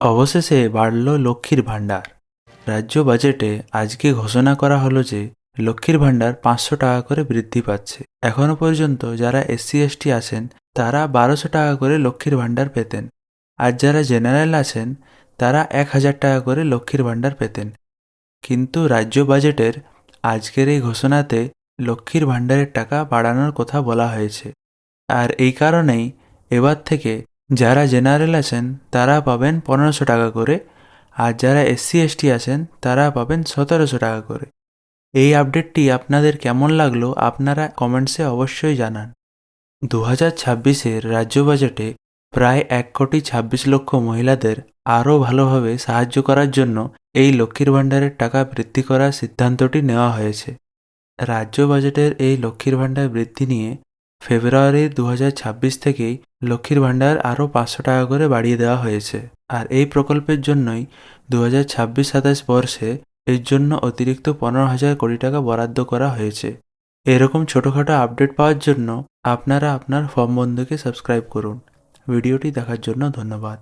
অবশেষে বাড়ল লক্ষ্মীর ভাণ্ডার। রাজ্য বাজেটে আজকে ঘোষণা করা হলো যে লক্ষ্মীর ভাণ্ডার 500 টাকা করে বৃদ্ধি পাচ্ছে। এখনও পর্যন্ত যারা SC/ST আছেন তারা 1200 টাকা করে লক্ষ্মীর ভাণ্ডার পেতেন, আর যারা জেনারেল আছেন তারা 1000 টাকা করে লক্ষ্মীর ভাণ্ডার পেতেন। কিন্তু রাজ্য বাজেটের আজকের এই ঘোষণাতে লক্ষ্মীর ভাণ্ডারের টাকা বাড়ানোর কথা বলা হয়েছে। আর এই কারণেই এবার থেকে যারা জেনারেল আছেন তারা পাবেন 1500 টাকা করে, আর যারা SC/ST আছেন তারা পাবেন 1700 টাকা করে। এই আপডেটটি আপনাদের কেমন লাগলো আপনারা কমেন্টসে অবশ্যই জানান। 2026-এর রাজ্য বাজেটে প্রায় 1,26,00,000 মহিলাদের আরও ভালোভাবে সাহায্য করার জন্য এই লক্ষ্মীর ভাণ্ডারের টাকা বৃদ্ধি করার সিদ্ধান্তটি নেওয়া হয়েছে। রাজ্য বাজেটের এই লক্ষ্মীর ভাণ্ডার বৃদ্ধি নিয়ে ফেব্রুয়ারি 2026 থেকেই লক্ষ্মীর ভাণ্ডার আরও 500 টাকা করে বাড়িয়ে দেওয়া হয়েছে। আর এই প্রকল্পের জন্যই 2026-27 বর্ষে এর জন্য অতিরিক্ত 15,000 কোটি টাকা বরাদ্দ করা হয়েছে। এরকম ছোটোখাটো আপডেট পাওয়ার জন্য আপনারা আপনার ফর্ম বন্ধুকে সাবস্ক্রাইব করুন। ভিডিওটি দেখার জন্য ধন্যবাদ।